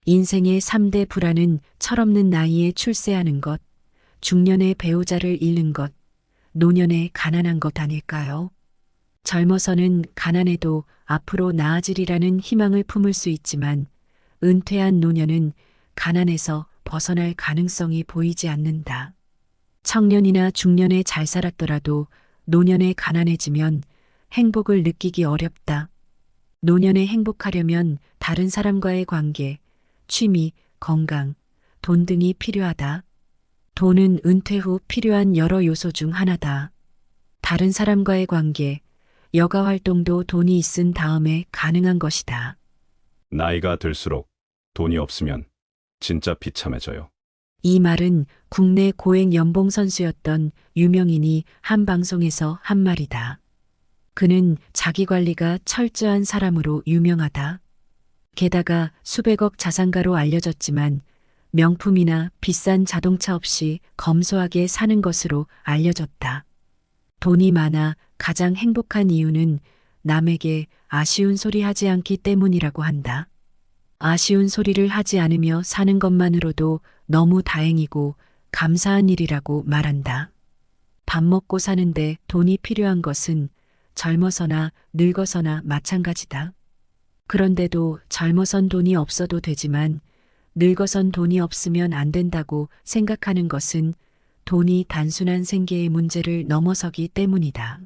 인생의 3대 불안은 철없는 나이에 출세하는 것, 중년의 배우자를 잃는 것, 노년에 가난한 것 아닐까요? 젊어서는 가난해도 앞으로 나아지리라는 희망을 품을 수 있지만 은퇴한 노년은 가난에서 벗어날 가능성이 보이지 않는다. 청년이나 중년에 잘 살았더라도 노년에 가난해지면 행복을 느끼기 어렵다. 노년에 행복하려면 다른 사람과의 관계, 취미, 건강, 돈 등이 필요하다. 돈은 은퇴 후 필요한 여러 요소 중 하나다. 다른 사람과의 관계, 여가 활동도 돈이 있은 다음에 가능한 것이다. 나이가 들수록 돈이 없으면 진짜 비참해져요. 이 말은 국내 고액 연봉 선수였던 유명인이 한 방송에서 한 말이다. 그는 자기 관리가 철저한 사람으로 유명하다. 게다가 수백억 자산가로 알려졌지만 명품이나 비싼 자동차 없이 검소하게 사는 것으로 알려졌다. 돈이 많아 가장 행복한 이유는 남에게 아쉬운 소리 하지 않기 때문이라고 한다. 아쉬운 소리를 하지 않으며 사는 것만으로도 너무 다행이고 감사한 일이라고 말한다. 밥 먹고 사는데 돈이 필요한 것은 젊어서나 늙어서나 마찬가지다. 그런데도 젊어선 돈이 없어도 되지만 늙어선 돈이 없으면 안 된다고 생각하는 것은 돈이 단순한 생계의 문제를 넘어서기 때문이다.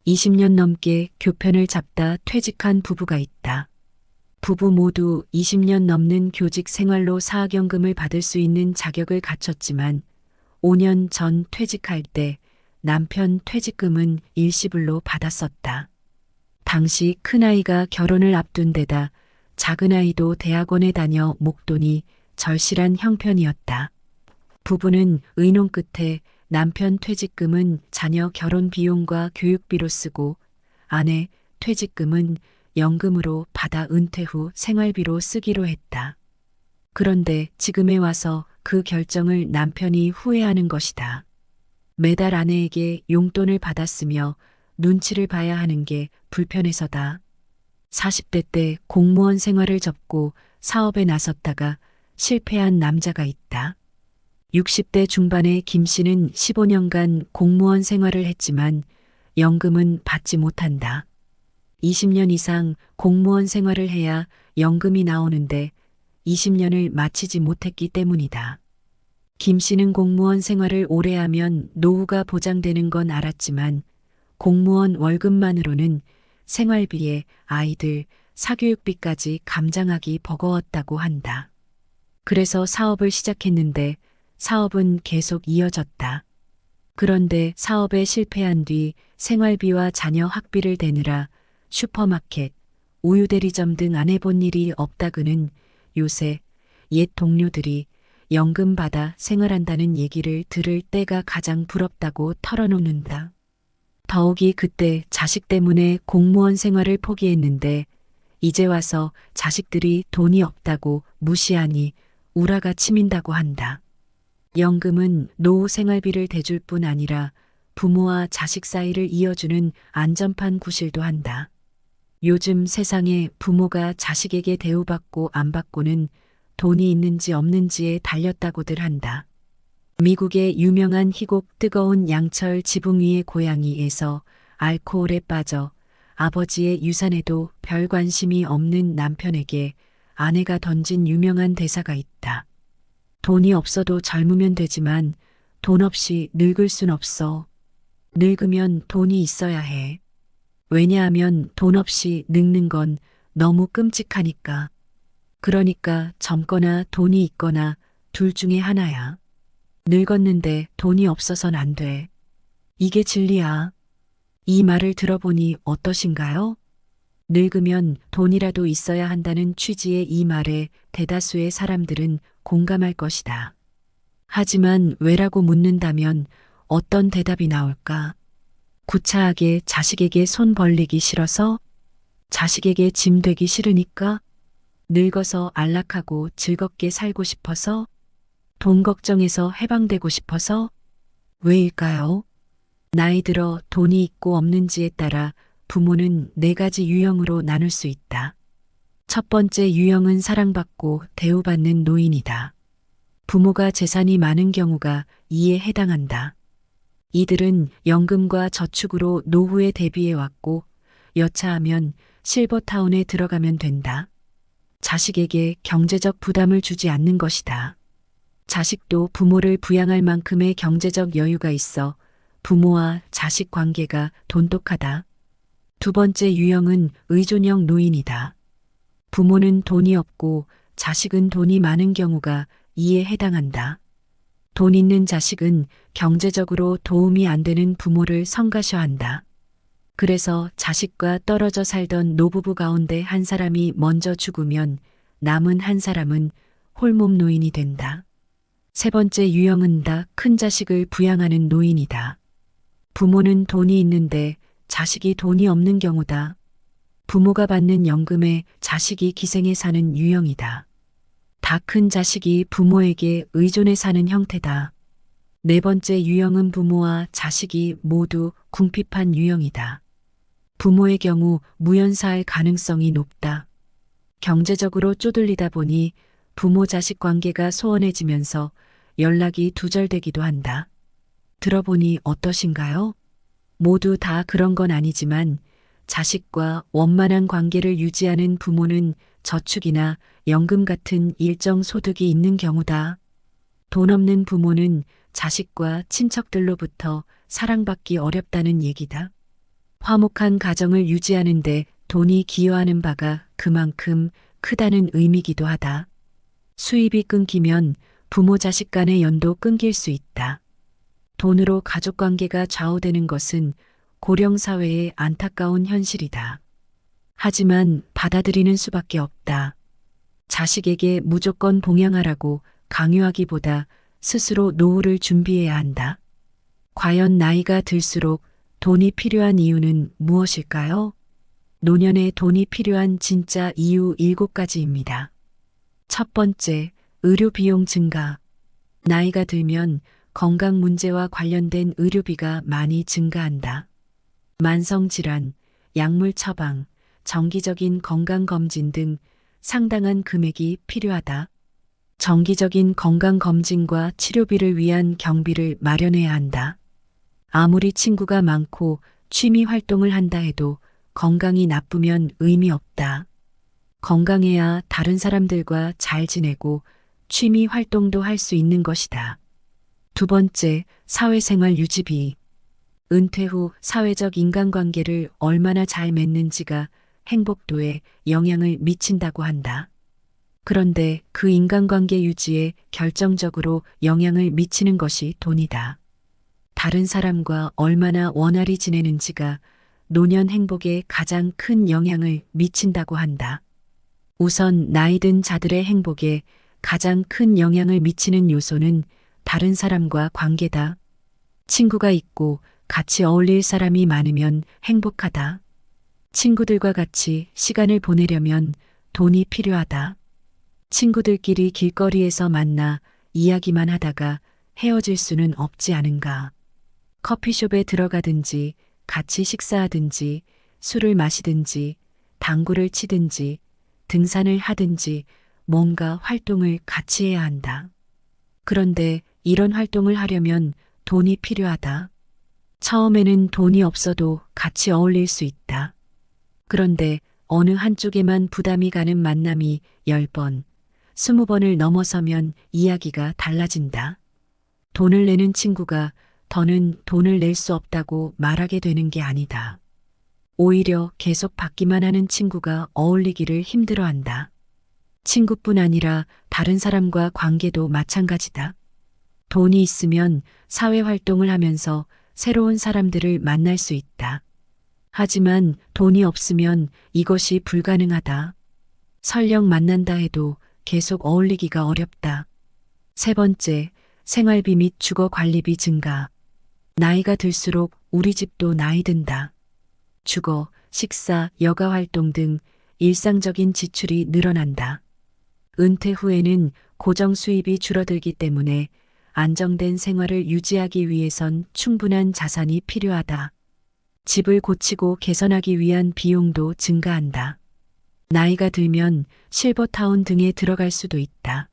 20년 넘게 교편을 잡다 퇴직한 부부가 있다. 부부 모두 20년 넘는 교직 생활로 사학연금을 받을 수 있는 자격을 갖췄지만 5년 전 퇴직할 때 남편 퇴직금은 일시불로 받았었다. 당시 큰아이가 결혼을 앞둔 데다 작은아이도 대학원에 다녀 목돈이 절실한 형편이었다. 부부는 의논 끝에 남편 퇴직금은 자녀 결혼 비용과 교육비로 쓰고 아내 퇴직금은 연금으로 받아 은퇴 후 생활비로 쓰기로 했다. 그런데 지금에 와서 그 결정을 남편이 후회하는 것이다. 매달 아내에게 용돈을 받았으며 눈치를 봐야 하는 게 불편해서다. 40대 때 공무원 생활을 접고 사업에 나섰다가 실패한 남자가 있다. 60대 중반의 김 씨는 15년간 공무원 생활을 했지만 연금은 받지 못한다. 20년 이상 공무원 생활을 해야 연금이 나오는데 20년을 마치지 못했기 때문이다. 김 씨는 공무원 생활을 오래 하면 노후가 보장되는 건 알았지만 공무원 월급만으로는 생활비에 아이들 사교육비까지 감당하기 버거웠다고 한다. 그래서 사업을 시작했는데 사업은 계속 이어졌다. 그런데 사업에 실패한 뒤 생활비와 자녀 학비를 대느라 슈퍼마켓, 우유 대리점 등 안 해본 일이 없다. 그는 요새 옛 동료들이 연금 받아 생활한다는 얘기를 들을 때가 가장 부럽다고 털어놓는다. 더욱이 그때 자식 때문에 공무원 생활을 포기했는데 이제 와서 자식들이 돈이 없다고 무시하니 우라가 치민다고 한다. 연금은 노후 생활비를 대줄 뿐 아니라 부모와 자식 사이를 이어주는 안전판 구실도 한다. 요즘 세상에 부모가 자식에게 대우받고 안 받고는 돈이 있는지 없는지에 달렸다고들 한다. 미국의 유명한 희곡 뜨거운 양철 지붕 위의 고양이에서 알코올에 빠져 아버지의 유산에도 별 관심이 없는 남편에게 아내가 던진 유명한 대사가 있다. 돈이 없어도 젊으면 되지만 돈 없이 늙을 순 없어. 늙으면 돈이 있어야 해. 왜냐하면 돈 없이 늙는 건 너무 끔찍하니까. 그러니까 젊거나 돈이 있거나 둘 중에 하나야. 늙었는데 돈이 없어선 안 돼. 이게 진리야. 이 말을 들어보니 어떠신가요? 늙으면 돈이라도 있어야 한다는 취지의 이 말에 대다수의 사람들은 공감할 것이다. 하지만 왜라고 묻는다면 어떤 대답이 나올까? 구차하게 자식에게 손 벌리기 싫어서? 자식에게 짐 되기 싫으니까? 늙어서 안락하고 즐겁게 살고 싶어서? 돈 걱정에서 해방되고 싶어서? 왜일까요? 나이 들어 돈이 있고 없는지에 따라 부모는 네 가지 유형으로 나눌 수 있다. 첫 번째 유형은 사랑받고 대우받는 노인이다. 부모가 재산이 많은 경우가 이에 해당한다. 이들은 연금과 저축으로 노후에 대비해 왔고 여차하면 실버타운에 들어가면 된다. 자식에게 경제적 부담을 주지 않는 것이다. 자식도 부모를 부양할 만큼의 경제적 여유가 있어 부모와 자식 관계가 돈독하다. 두 번째 유형은 의존형 노인이다. 부모는 돈이 없고 자식은 돈이 많은 경우가 이에 해당한다. 돈 있는 자식은 경제적으로 도움이 안 되는 부모를 성가셔한다. 그래서 자식과 떨어져 살던 노부부 가운데 한 사람이 먼저 죽으면 남은 한 사람은 홀몸 노인이 된다. 세 번째 유형은 다 큰 자식을 부양하는 노인이다. 부모는 돈이 있는데 자식이 돈이 없는 경우다. 부모가 받는 연금에 자식이 기생해 사는 유형이다. 다 큰 자식이 부모에게 의존해 사는 형태다. 네 번째 유형은 부모와 자식이 모두 궁핍한 유형이다. 부모의 경우 무연사할 가능성이 높다. 경제적으로 쪼들리다 보니 부모 자식 관계가 소원해지면서 연락이 두절되기도 한다. 들어보니 어떠신가요? 모두 다 그런 건 아니지만 자식과 원만한 관계를 유지하는 부모는 저축이나 연금 같은 일정 소득이 있는 경우다. 돈 없는 부모는 자식과 친척들로부터 사랑받기 어렵다는 얘기다. 화목한 가정을 유지하는데 돈이 기여하는 바가 그만큼 크다는 의미기도 하다. 수입이 끊기면 부모 자식 간의 연도 끊길 수 있다. 돈으로 가족 관계가 좌우되는 것은 고령 사회의 안타까운 현실이다. 하지만 받아들이는 수밖에 없다. 자식에게 무조건 봉양하라고 강요하기보다 스스로 노후를 준비해야 한다. 과연 나이가 들수록 돈이 필요한 이유는 무엇일까요? 노년에 돈이 필요한 진짜 이유 7가지입니다. 첫 번째, 의료 비용 증가. 나이가 들면 건강 문제와 관련된 의료비가 많이 증가한다. 만성질환, 약물 처방, 정기적인 건강검진 등 상당한 금액이 필요하다. 정기적인 건강검진과 치료비를 위한 경비를 마련해야 한다. 아무리 친구가 많고 취미 활동을 한다 해도 건강이 나쁘면 의미 없다. 건강해야 다른 사람들과 잘 지내고 취미 활동도 할 수 있는 것이다. 두 번째, 사회생활 유지비. 은퇴 후 사회적 인간관계를 얼마나 잘 맺는지가 행복도에 영향을 미친다고 한다. 그런데 그 인간관계 유지에 결정적으로 영향을 미치는 것이 돈이다. 다른 사람과 얼마나 원활히 지내는지가 노년 행복에 가장 큰 영향을 미친다고 한다. 우선 나이 든 자들의 행복에 가장 큰 영향을 미치는 요소는 다른 사람과 관계다. 친구가 있고 같이 어울릴 사람이 많으면 행복하다. 친구들과 같이 시간을 보내려면 돈이 필요하다. 친구들끼리 길거리에서 만나 이야기만 하다가 헤어질 수는 없지 않은가. 커피숍에 들어가든지 같이 식사하든지 술을 마시든지 당구를 치든지 등산을 하든지 뭔가 활동을 같이 해야 한다. 그런데 이런 활동을 하려면 돈이 필요하다. 처음에는 돈이 없어도 같이 어울릴 수 있다. 그런데 어느 한쪽에만 부담이 가는 만남이 10번, 20번을 넘어서면 이야기가 달라진다. 돈을 내는 친구가 더는 돈을 낼 수 없다고 말하게 되는 게 아니다. 오히려 계속 받기만 하는 친구가 어울리기를 힘들어한다. 친구뿐 아니라 다른 사람과 관계도 마찬가지다. 돈이 있으면 사회활동을 하면서 새로운 사람들을 만날 수 있다. 하지만 돈이 없으면 이것이 불가능하다. 설령 만난다 해도 계속 어울리기가 어렵다. 세 번째, 생활비 및 주거 관리비 증가. 나이가 들수록 우리 집도 나이 든다. 주거, 식사, 여가 활동 등 일상적인 지출이 늘어난다. 은퇴 후에는 고정 수입이 줄어들기 때문에 안정된 생활을 유지하기 위해선 충분한 자산이 필요하다. 집을 고치고 개선하기 위한 비용도 증가한다. 나이가 들면 실버타운 등에 들어갈 수도 있다.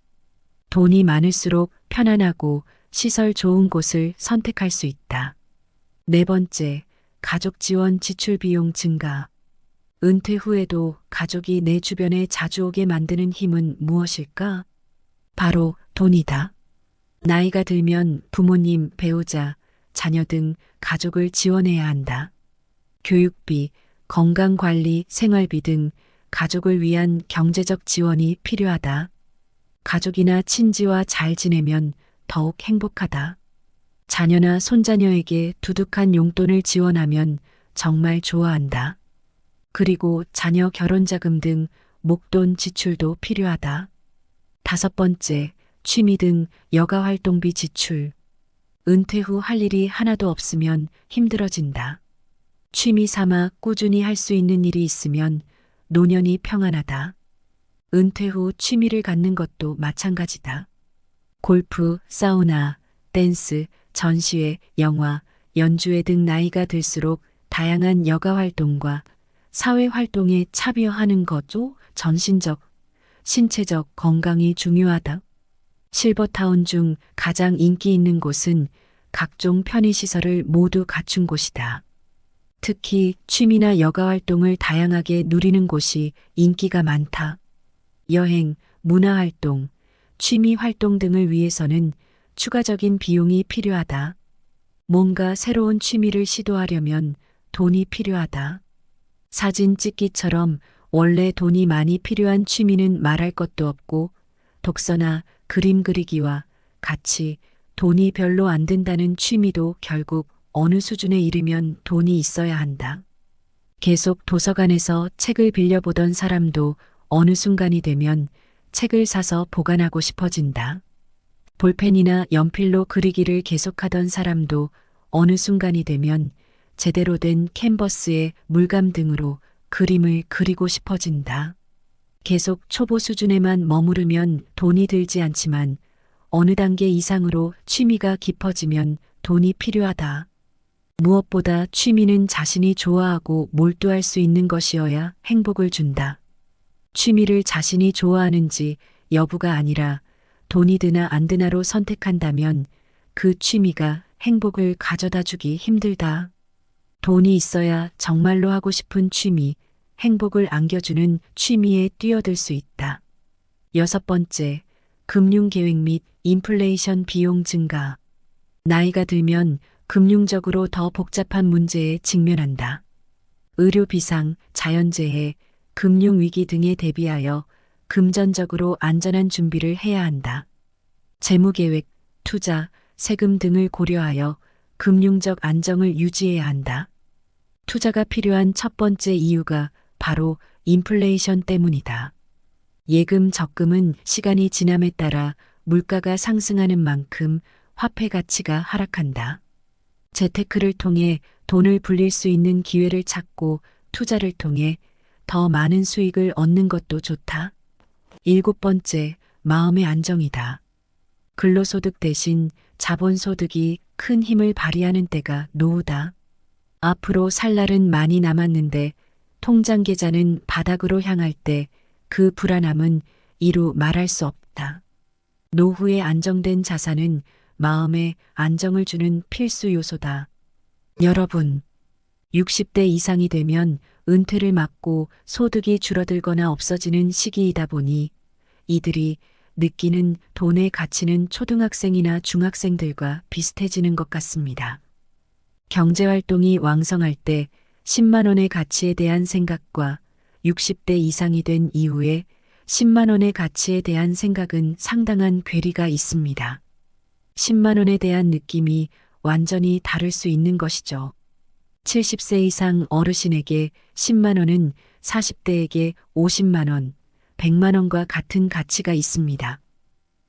돈이 많을수록 편안하고 시설 좋은 곳을 선택할 수 있다. 네 번째, 가족 지원 지출 비용 증가. 은퇴 후에도 가족이 내 주변에 자주 오게 만드는 힘은 무엇일까? 바로 돈이다. 나이가 들면 부모님, 배우자, 자녀 등 가족을 지원해야 한다. 교육비, 건강관리, 생활비 등 가족을 위한 경제적 지원이 필요하다. 가족이나 친지와 잘 지내면 더욱 행복하다. 자녀나 손자녀에게 두둑한 용돈을 지원하면 정말 좋아한다. 그리고 자녀 결혼자금 등 목돈 지출도 필요하다. 다섯 번째, 취미 등 여가 활동비 지출. 은퇴 후 할 일이 하나도 없으면 힘들어진다. 취미 삼아 꾸준히 할 수 있는 일이 있으면 노년이 평안하다. 은퇴 후 취미를 갖는 것도 마찬가지다. 골프, 사우나, 댄스, 전시회, 영화, 연주회 등 나이가 들수록 다양한 여가 활동과 사회 활동에 참여하는 것도 전신적, 신체적 건강이 중요하다. 실버타운 중 가장 인기 있는 곳은 각종 편의시설을 모두 갖춘 곳이다. 특히 취미나 여가 활동을 다양하게 누리는 곳이 인기가 많다. 여행, 문화활동, 취미 활동 등을 위해서는 추가적인 비용이 필요하다. 뭔가 새로운 취미를 시도하려면 돈이 필요하다. 사진 찍기처럼 원래 돈이 많이 필요한 취미는 말할 것도 없고 독서나 그림 그리기와 같이 돈이 별로 안 든다는 취미도 결국 어느 수준에 이르면 돈이 있어야 한다. 계속 도서관에서 책을 빌려보던 사람도 어느 순간이 되면 책을 사서 보관하고 싶어진다. 볼펜이나 연필로 그리기를 계속하던 사람도 어느 순간이 되면 제대로 된 캔버스에 물감 등으로 그림을 그리고 싶어진다. 계속 초보 수준에만 머무르면 돈이 들지 않지만 어느 단계 이상으로 취미가 깊어지면 돈이 필요하다. 무엇보다 취미는 자신이 좋아하고 몰두할 수 있는 것이어야 행복을 준다. 취미를 자신이 좋아하는지 여부가 아니라 돈이 드나 안 드나로 선택한다면 그 취미가 행복을 가져다 주기 힘들다. 돈이 있어야 정말로 하고 싶은 취미, 행복을 안겨주는 취미에 뛰어들 수 있다. 여섯 번째, 금융계획 및 인플레이션 비용 증가. 나이가 들면 금융적으로 더 복잡한 문제에 직면한다. 의료 비상, 자연재해, 금융위기 등에 대비하여 금전적으로 안전한 준비를 해야 한다. 재무계획, 투자, 세금 등을 고려하여 금융적 안정을 유지해야 한다. 투자가 필요한 첫 번째 이유가 바로 인플레이션 때문이다. 예금, 적금은 시간이 지남에 따라 물가가 상승하는 만큼 화폐 가치가 하락한다. 재테크를 통해 돈을 불릴 수 있는 기회를 찾고 투자를 통해 더 많은 수익을 얻는 것도 좋다. 일곱 번째, 마음의 안정이다. 근로소득 대신 자본소득이 큰 힘을 발휘하는 때가 노후다. 앞으로 살 날은 많이 남았는데 통장 계좌는 바닥으로 향할 때 그 불안함은 이루 말할 수 없다. 노후에 안정된 자산은 마음에 안정을 주는 필수 요소다. 여러분, 60대 이상이 되면 은퇴를 맞고 소득이 줄어들거나 없어지는 시기이다 보니 이들이 느끼는 돈의 가치는 초등학생이나 중학생들과 비슷해지는 것 같습니다. 경제활동이 왕성할 때 10만 원의 가치에 대한 생각과 60대 이상이 된 이후에 10만 원의 가치에 대한 생각은 상당한 괴리가 있습니다. 10만 원에 대한 느낌이 완전히 다를 수 있는 것이죠. 70세 이상 어르신에게 10만 원은 40대에게 50만 원, 100만 원과 같은 가치가 있습니다.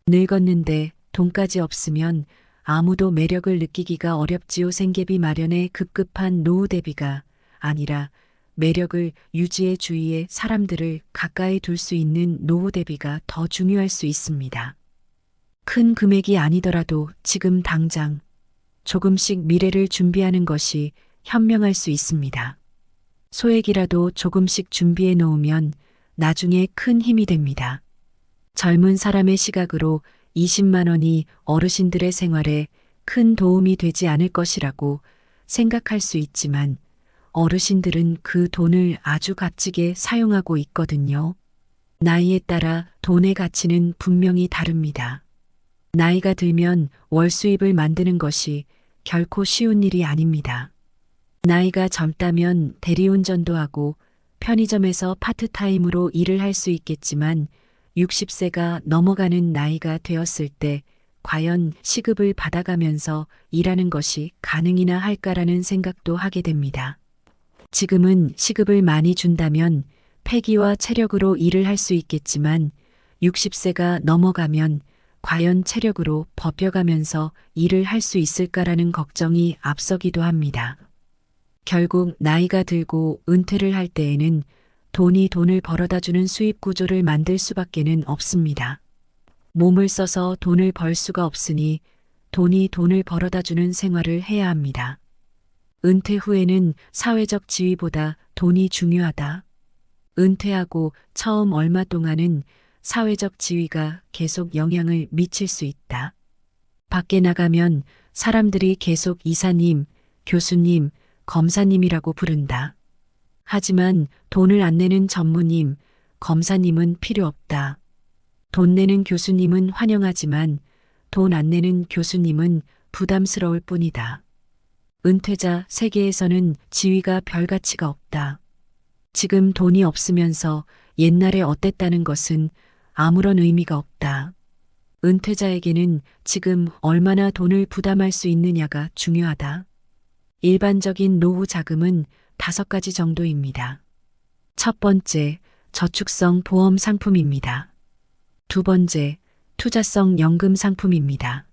늙었는데 돈까지 없으면 아무도 매력을 느끼기가 어렵지요. 생계비 마련에 급급한 노후 대비가 아니라 매력을 유지해 주위에 사람들을 가까이 둘 수 있는 노후 대비가 더 중요할 수 있습니다. 큰 금액이 아니더라도 지금 당장 조금씩 미래를 준비하는 것이 현명할 수 있습니다. 소액이라도 조금씩 준비해 놓으면 나중에 큰 힘이 됩니다. 젊은 사람의 시각으로 20만 원이 어르신들의 생활에 큰 도움이 되지 않을 것이라고 생각할 수 있지만 어르신들은 그 돈을 아주 값지게 사용하고 있거든요. 나이에 따라 돈의 가치는 분명히 다릅니다. 나이가 들면 월 수입을 만드는 것이 결코 쉬운 일이 아닙니다. 나이가 젊다면 대리운전도 하고 편의점에서 파트타임으로 일을 할 수 있겠지만 60세가 넘어가는 나이가 되었을 때 과연 시급을 받아가면서 일하는 것이 가능이나 할까라는 생각도 하게 됩니다. 지금은 시급을 많이 준다면 패기와 체력으로 일을 할 수 있겠지만 60세가 넘어가면 과연 체력으로 버텨가면서 일을 할 수 있을까라는 걱정이 앞서기도 합니다. 결국 나이가 들고 은퇴를 할 때에는 돈이 돈을 벌어다 주는 수입 구조를 만들 수밖에는 없습니다. 몸을 써서 돈을 벌 수가 없으니 돈이 돈을 벌어다 주는 생활을 해야 합니다. 은퇴 후에는 사회적 지위보다 돈이 중요하다. 은퇴하고 처음 얼마 동안은 사회적 지위가 계속 영향을 미칠 수 있다. 밖에 나가면 사람들이 계속 이사님, 교수님, 검사님이라고 부른다. 하지만 돈을 안 내는 전무님, 검사님은 필요 없다. 돈 내는 교수님은 환영하지만 돈 안 내는 교수님은 부담스러울 뿐이다. 은퇴자 세계에서는 지위가 별 가치가 없다. 지금 돈이 없으면서 옛날에 어땠다는 것은 아무런 의미가 없다. 은퇴자에게는 지금 얼마나 돈을 부담할 수 있느냐가 중요하다. 일반적인 노후 자금은 5가지 정도입니다. 첫 번째, 저축성 보험 상품입니다. 두 번째, 투자성 연금 상품입니다.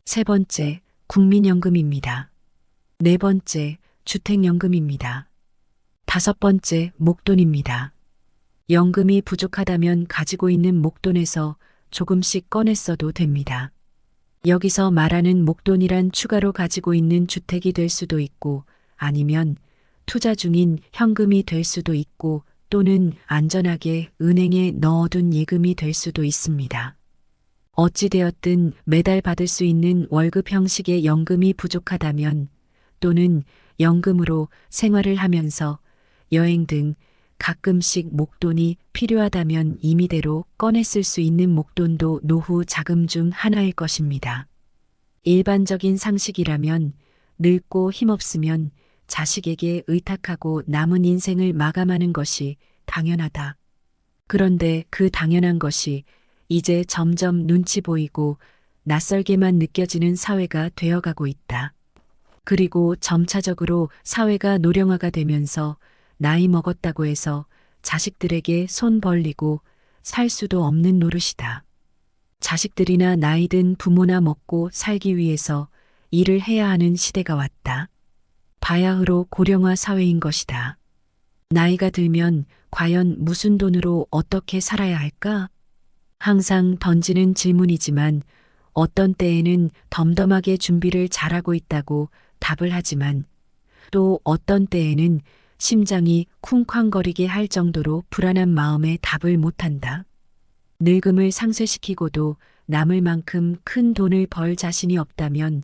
세 번째, 국민연금입니다. 네 번째, 주택연금입니다. 다섯 번째, 목돈입니다. 연금이 부족하다면 가지고 있는 목돈에서 조금씩 꺼내 써도 됩니다. 여기서 말하는 목돈이란 추가로 가지고 있는 주택이 될 수도 있고 아니면 투자 중인 현금이 될 수도 있고 또는 안전하게 은행에 넣어둔 예금이 될 수도 있습니다. 어찌되었든 매달 받을 수 있는 월급 형식의 연금이 부족하다면 또는 연금으로 생활을 하면서 여행 등 가끔씩 목돈이 필요하다면 임의대로 꺼내 쓸 수 있는 목돈도 노후 자금 중 하나일 것입니다. 일반적인 상식이라면 늙고 힘없으면 자식에게 의탁하고 남은 인생을 마감하는 것이 당연하다. 그런데 그 당연한 것이 이제 점점 눈치 보이고 낯설게만 느껴지는 사회가 되어가고 있다. 그리고 점차적으로 사회가 노령화가 되면서 나이 먹었다고 해서 자식들에게 손 벌리고 살 수도 없는 노릇이다. 자식들이나 나이 든 부모나 먹고 살기 위해서 일을 해야 하는 시대가 왔다. 바야흐로 고령화 사회인 것이다. 나이가 들면 과연 무슨 돈으로 어떻게 살아야 할까? 항상 던지는 질문이지만 어떤 때에는 덤덤하게 준비를 잘하고 있다고 답을 하지만 또 어떤 때에는 심장이 쿵쾅거리게 할 정도로 불안한 마음에 답을 못한다. 늙음을 상쇄시키고도 남을 만큼 큰 돈을 벌 자신이 없다면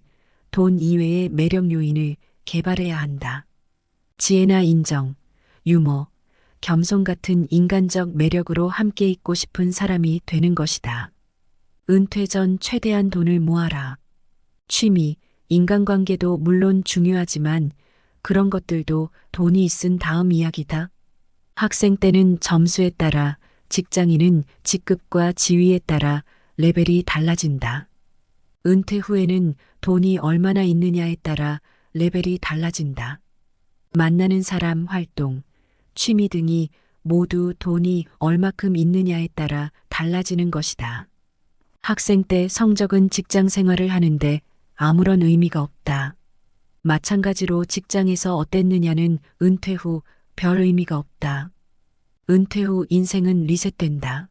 돈 이외의 매력 요인을 개발해야 한다. 지혜나 인정, 유머, 겸손 같은 인간적 매력으로 함께 있고 싶은 사람이 되는 것이다. 은퇴 전 최대한 돈을 모아라. 취미, 인간관계도 물론 중요하지만 그런 것들도 돈이 있은 다음 이야기다. 학생 때는 점수에 따라, 직장인은 직급과 지위에 따라 레벨이 달라진다. 은퇴 후에는 돈이 얼마나 있느냐에 따라 레벨이 달라진다. 만나는 사람, 활동, 취미 등이 모두 돈이 얼마큼 있느냐에 따라 달라지는 것이다. 학생 때 성적은 직장 생활을 하는데 아무런 의미가 없다. 마찬가지로 직장에서 어땠느냐는 은퇴 후 별 의미가 없다. 은퇴 후 인생은 리셋된다.